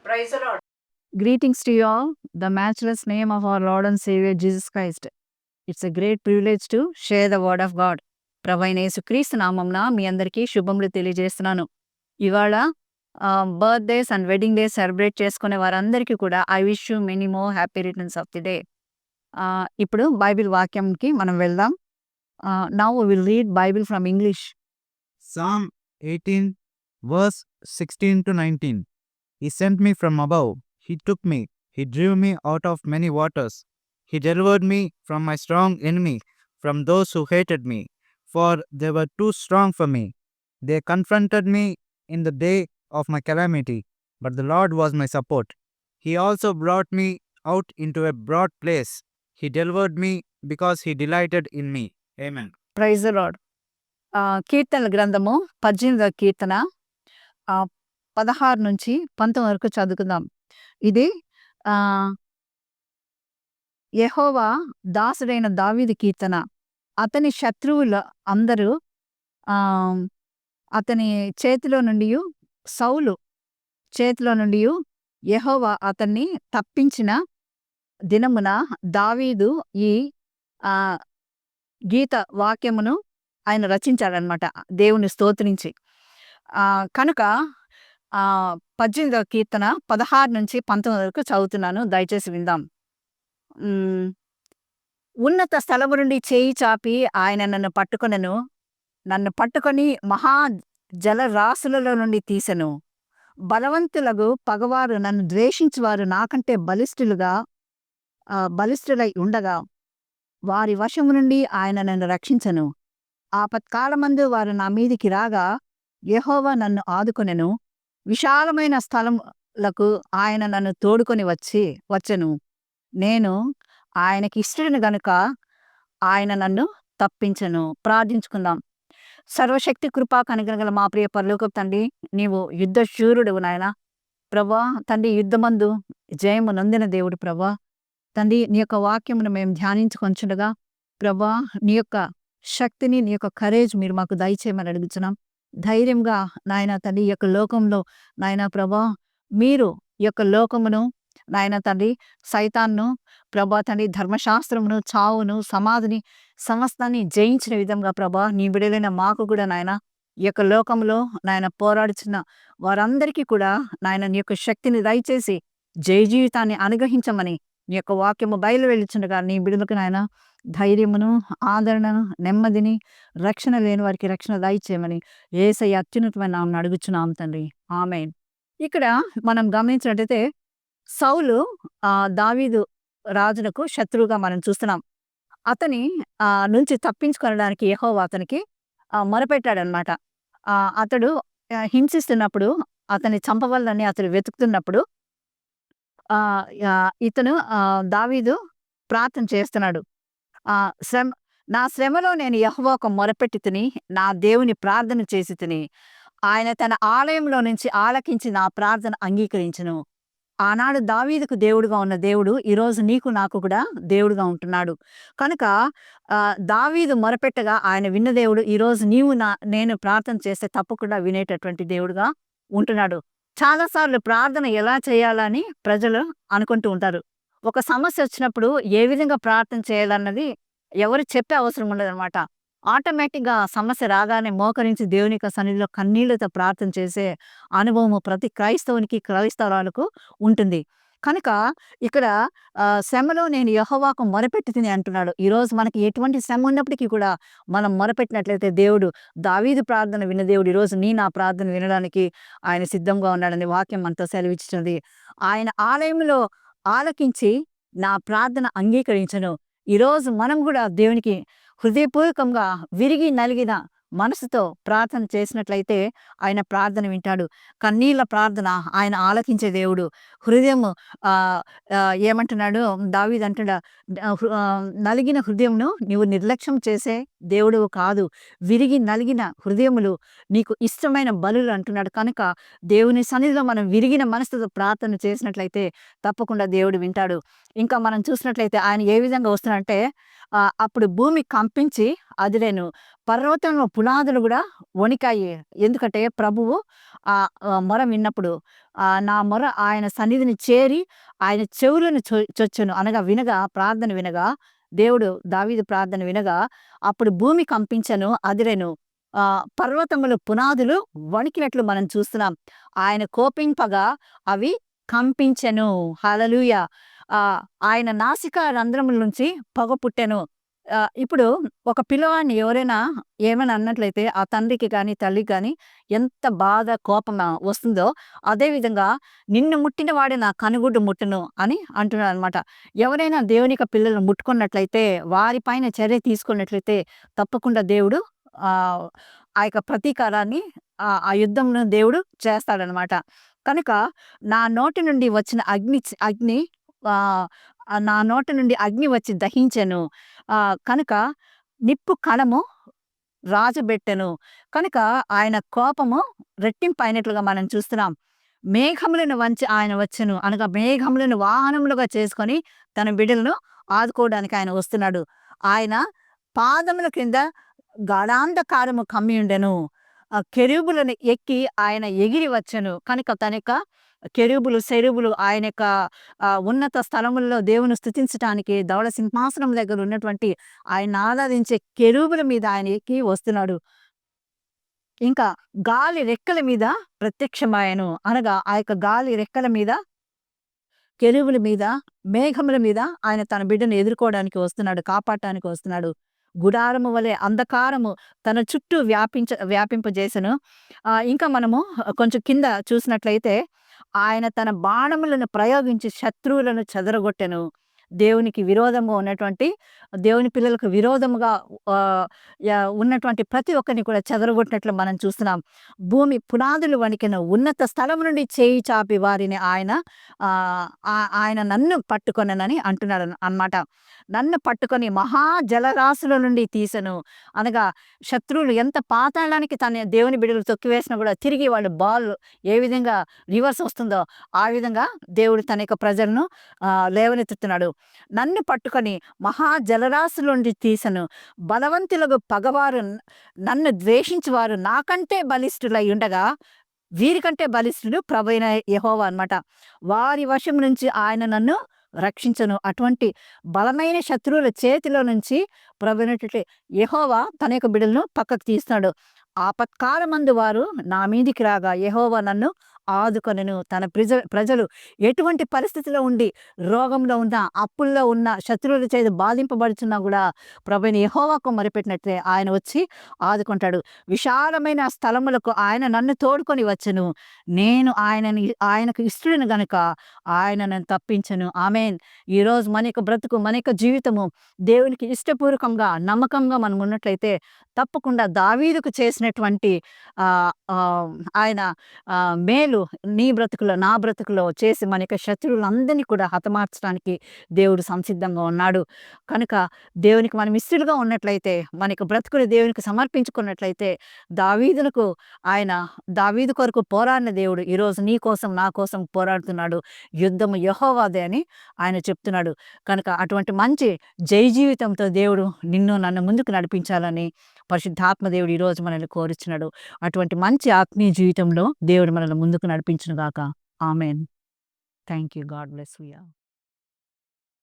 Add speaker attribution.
Speaker 1: Praise the Lord.
Speaker 2: Greetings to you all, the matchless name of our Lord and Savior Jesus Christ. It's a great privilege to share the word of God. ప్రభు అయిన యేసుక్రీస్తు నామంన మీ అందరికీ శుభములు తెలియజేస్తున్నాను. ఇవాళ birthdays and wedding days celebrate చేసుకునే వారందరికీ కూడా I wish you many more happy returns of the day. ఇప్పుడు బైబిల్ వాక్యంకి మనం వెళ్దాం. Now will read Bible from English.
Speaker 3: Psalm 18, verse 16 to 19. He sent me from above. He took me. He drew me out of many waters. He delivered me from my strong enemy, from those who hated me, for they were too strong for me. They confronted me in the day of my calamity, but the Lord was my support. He also brought me out into a broad place. He delivered me because he delighted in me. Amen.
Speaker 2: Praise the lord. కీర్తనల గ్రంథము 18వ కీర్తన 16 నుంచి 19 వరకు చదువుకుందాం. ఇది యెహోవా దాసుడైన దావీదు కీర్తన. అతని శత్రువుల అందరూ అతని చేతిలో నుండి, సౌలు చేతిలో నుండి యెహోవా అతన్ని తప్పించిన దినమున దావీదు ఈ గీత వాక్యమును ఆయన రచించాడనమాట, దేవుని స్తోత్రించి. కనుక 18వ కీర్తన 16 నుంచి 19 వరకు చదువుతున్నాను, దయచేసి విందాం. ఉన్నత స్థలము నుండి చేయి చాపి ఆయన నన్ను పట్టుకొని మహా జలరాశులలో నుండి తీసెను. బలవంతులకు పగవారు, నన్ను ద్వేషించువారు నాకంటే బలిష్ఠులై ఉండగా వారి వశము నుండి ఆయన నన్ను రక్షించెను. ఆపత్కాలమందు వారు నా మీదికి రాగా యెహోవా నన్ను ఆదుకొనెను. విశాలమైన స్థలములకు ఆయన నన్ను తోడుకొని వచ్చెను. నేను ఆయనకి ఇష్టడిని గనుక ఆయన నన్ను తప్పించెను. ప్రార్థించుకుందాం. సర్వశక్తి కృపా కనికరగల మా ప్రియ పరలోకపు తండ్రి, నీవు యుద్ధ శూరుడు నాయన ప్రభా. తండ్రి, యుద్ధమందు జయము నొందిన దేవుడు ప్రభా. తండ్రి, నీ యొక్క వాక్యమును మేము ధ్యానించుకొంచుండగా ప్రభా, నీ యొక్క శక్తిని, నీ యొక్క కరేజ్ మీరు మాకు దయచేయమని అడుగుతున్నాం. ధైర్యంగా నాయన తండ్రి, ఈ యొక్క లోకంలో నాయన ప్రభా, మీరు ఈ యొక్క లోకమును నాయన తండ్రి, సైతాన్ను ప్రభా తండ్రి, ధర్మశాస్త్రమును, చావును, సమాధిని, సమస్తాన్ని జయించిన విధంగా ప్రభా, నీ బిడ్డలైన మాకు కూడా నాయన ఈ యొక్క లోకంలో నాయన పోరాడుచున్న వారందరికీ కూడా నాయన నీ యొక్క శక్తిని దయచేసి జయ జీవితాన్ని అనుగ్రహించమని నీ యొక్క వాక్యము బయలు వెళ్ళుచుండగా నీ బిడ్డలకు నాయన ధైర్యమును, ఆదరణను, నెమ్మదిని, రక్షణ లేని వారికి రక్షణ దయచేయమని యేసయ్య అత్యున్నతమైన నామమున అడుగుచున్నాం తండ్రి. ఆమేన్. ఇక్కడ మనం గమనించినట్టయితే సౌలు దావీదు రాజులకు శత్రువుగా మనం చూస్తున్నాం. అతని నుంచి తప్పించుకొనడానికి యెహోవా అతనికి మొరపెట్టాడనమాట. అతడు హింసిస్తున్నప్పుడు, అతన్ని చంపవల్లని అతడు వెతుకుతున్నప్పుడు ఇతను దావీదు ప్రార్థన చేస్తున్నాడు. నా శ్రమలో నేను యెహోవాకు మొరపెట్టి తిని, నా దేవుని ప్రార్థన చేసి తిని, ఆయన తన ఆలయంలో నుంచి ఆలకించి నా ప్రార్థన అంగీకరించును. ఆనాడు దావీదుకు దేవుడుగా ఉన్న దేవుడు ఈరోజు నీకు నాకు కూడా దేవుడుగా ఉంటున్నాడు. కనుక దావీదు మొరపెట్టగా ఆయన విన్న దేవుడు ఈరోజు నేను ప్రార్థన చేస్తే తప్పకుండా వినేటటువంటి దేవుడుగా ఉంటున్నాడు. చాలాసార్లు ప్రార్థన ఎలా చేయాలని ప్రజలు అనుకుంటూ ఉంటారు. ఒక సమస్య వచ్చినప్పుడు ఏ విధంగా ప్రార్థన చేయాలన్నది ఎవరు చెప్పే అవసరం ఉండదన్నమాట. ఆటోమేటిక్గా సమస్య రాగానే మోకరించి దేవుని యొక్క సన్నిధిలో కన్నీళ్లతో ప్రార్థన చేసే అనుభవము ప్రతి క్రైస్తవురాలకు ఉంటుంది. కనుక ఇక్కడ శ్రమలో నేను యెహోవాకు మొరపెట్టి తిని అంటున్నాడు. ఈరోజు మనకి ఎటువంటి శ్రమ ఉన్నప్పటికీ కూడా మనం మొరపెట్టినట్లయితే దేవుడు, దావీదు ప్రార్థన విన్న దేవుడు ఈరోజు నా ప్రార్థన వినడానికి ఆయన సిద్ధంగా ఉన్నాడని వాక్యం మనతో సెలవిచ్చుతుంది. ఆయన ఆలయంలో ఆలకించి నా ప్రార్థన అంగీకరించను. ఈరోజు మనం కూడా దేవునికి హృదయపూర్వకంగా విరిగి నలిగిన మనసుతో ప్రార్థన చేసినట్లయితే ఆయన ప్రార్థన వింటాడు. కన్నీళ్ళ ప్రార్థన ఆయన ఆలకించే దేవుడు. హృదయం ఏమంటున్నాడు దావీదు అంటున్నా, నలిగిన హృదయంను నీవు నిర్లక్ష్యం చేసే దేవుడు కాదు, విరిగి నలిగిన హృదయములు నీకు ఇష్టమైన బలులు అంటున్నాడు. కనుక దేవుని సన్నిధిలో మనం విరిగిన మనసుతో ప్రార్థన చేసినట్లయితే తప్పకుండా దేవుడు వింటాడు. ఇంకా మనం చూసినట్లయితే ఆయన ఏ విధంగా వస్తున్నాడంటే, అప్పుడు భూమి కంపించి అదిరేను. పర్వతంలో పునాదులు గూడా వణికాయి. ఎందుకంటే ప్రభువు మొర విన్నప్పుడు నా మొర ఆయన సన్నిధిని చేరి ఆయన చెవులను చొచ్చెను. అనగా వినగా ప్రార్థన వినగా దేవుడు దావీదు ప్రార్థన వినగా అప్పుడు భూమి కంపించెను, అదిరెను. పర్వతములు పునాదులు వణికినట్లు మనం చూస్తున్నాం. ఆయన కోపింపగా అవి కంపించెను. హల్లెలూయా! ఆయన నాసికా రంధ్రముల నుంచి పొగ పుట్టెను. ఇప్పుడు ఒక పిల్లవాడిని ఎవరైనా ఏమైనా అన్నట్లయితే ఆ తండ్రికి గాని, తల్లికి గాని ఎంత బాధ, కోపం వస్తుందో, అదే విధంగా నిన్ను ముట్టిన వాడే నా కనుగుడ్డు ముట్టును అని అంటున్నాడనమాట. ఎవరైనా దేవుని యొక్క పిల్లలను ముట్టుకున్నట్లయితే, వారి పైన చర్య తీసుకున్నట్లయితే తప్పకుండా దేవుడు ఆహ్, ఆ యొక్క ప్రతీకారాన్ని ఆ యుద్ధంను దేవుడు చేస్తాడనమాట. కనుక నా నోటి నుండి వచ్చిన అగ్ని ఆహ్, నా నోటి నుండి అగ్ని వచ్చి దహించెను. కనుక నిప్పు కణము రాజబెట్టెను. కనుక ఆయన కోపము రెట్టింపయినట్లుగా మనం చూస్తున్నాం. మేఘములను వంచి ఆయన వచ్చెను. అనగా మేఘములను వాహనములుగా చేసుకొని తన బిడ్డలను ఆదుకోవడానికి ఆయన వస్తున్నాడు. ఆయన పాదముల కింద గాఢాంధకారము కమ్మియుండెను. కెరూబులను ఎక్కి ఆయన ఎగిరి వచ్చెను. కనుక తన యొక్క కెరూబులు, సెరూబులు ఆయన యొక్క ఉన్నత స్థలముల్లో దేవుని స్తుతించటానికి ధవళ సింహాసనం దగ్గర ఉన్నటువంటి ఆయన్ని ఆరాధించే కెరూబుల మీద ఆయన ఎక్కి వస్తున్నాడు. ఇంకా గాలి రెక్కల మీద ప్రత్యక్షమాయెను. అనగా ఆ యొక్క గాలి రెక్కల మీద, కెరూబుల మీద, మేఘముల మీద ఆయన తన బిడ్డను ఎదుర్కోవడానికి వస్తున్నాడు, కాపాడటానికి వస్తున్నాడు. గుడారము వలె అంధకారము తన చుట్టూ వ్యాపింపజేసెను. ఇంకా మనము కొంచెం కింద చూసినట్లయితే ఆయన తన బాణములను ప్రయోగించి శత్రువులను చెదరగొట్టెను. దేవునికి విరోధంగా ఉన్నటువంటి, దేవుని పిల్లలకు విరోధముగా ఉన్నటువంటి ప్రతి ఒక్కరిని కూడా చెదరగొట్టినట్లు మనం చూస్తున్నాం. భూమి పునాదులు వణికెను. ఉన్నత స్థలం నుండి చేయి చాపి వారిని ఆయన నన్ను పట్టుకొనెనని అంటున్నాడు అన్నమాట. నన్ను పట్టుకొని మహా జలరాశుల నుండి తీసెను. అనగా శత్రువులు ఎంత పాతాళానికి తన దేవుని బిడ్డలు తొక్కివేసినా కూడా తిరిగి వాళ్ళు బాల్ ఏ విధంగా రివర్స్ వస్తుందో ఆ విధంగా దేవుడు తన యొక్క ప్రజలను లేవనెత్తుతున్నాడు. నన్ను పట్టుకొని మహా జలరాశుల నుండి తీసెను. బలవంతులకు పగవారు, నన్ను ద్వేషించువారు నాకంటే బలిష్ఠులై ఉండగా వీరికంటే బలిష్ఠుడు ప్రభువైన యెహోవా అన్నమాట. వారి వశం నుంచి ఆయన నన్ను రక్షించను. అటువంటి బలమైన శత్రువుల చేతిలో నుంచి ప్రభువైనటువంటి యెహోవా తన యొక్క బిడ్డలను పక్కకు తీస్తున్నాడు. ఆపత్కాలమందు వారు నా మీదికి రాగా యెహోవా నన్ను ఆదుకొనెను. తన ప్రజలు ఎటువంటి పరిస్థితిలో ఉండి, రోగంలో ఉన్న, అప్పుల్లో ఉన్న, శత్రువుల చేత బాధింపబడుతున్నా కూడా ప్రభువైన యెహోవాకు మొరపెట్టినట్లే ఆయన వచ్చి ఆదుకుంటాడు. విశాలమైన స్థలములకు ఆయన నన్ను తోడుకొని వచ్చెను. నేను ఆయనకు ఇష్టడను గనుక ఆయన నన్ను తప్పించెను. ఆమేన్. ఈరోజు మన యొక్క బ్రతుకు, మన యొక్క జీవితము దేవునికి ఇష్టపూర్వకంగా, నమ్మకంగా మనం ఉన్నట్లయితే తప్పకుండా దావీదుకు చేసినటువంటి ఆయన మేలు నీ బ్రతుకులో, నా బ్రతుకులో చేసి మన యొక్క శత్రువులందరినీ కూడా హతమార్చడానికి దేవుడు సంసిద్ధంగా ఉన్నాడు. కనుక దేవునికి మనం ఇష్టలుగా ఉన్నట్లయితే, మన యొక్క బ్రతుకులు దేవునికి సమర్పించుకున్నట్లయితే, దావీదు కొరకు పోరాడిన దేవుడు ఈరోజు నీ కోసం, నా కోసం పోరాడుతున్నాడు. యుద్ధము యెహోవాదే అని ఆయన చెప్తున్నాడు. కనుక అటువంటి మంచి జయ జీవితంతో దేవుడు నిన్ను, నన్ను ముందుకు నడిపించాలని పరిశుద్ధాత్మ దేవుడు ఈరోజు మనల్ని కోరుచున్నాడు. అటువంటి మంచి ఆత్మీయ జీవితంలో దేవుడు మనల్ని ముందుకు నడిపించును గాక. Amen. Thank you. God bless you.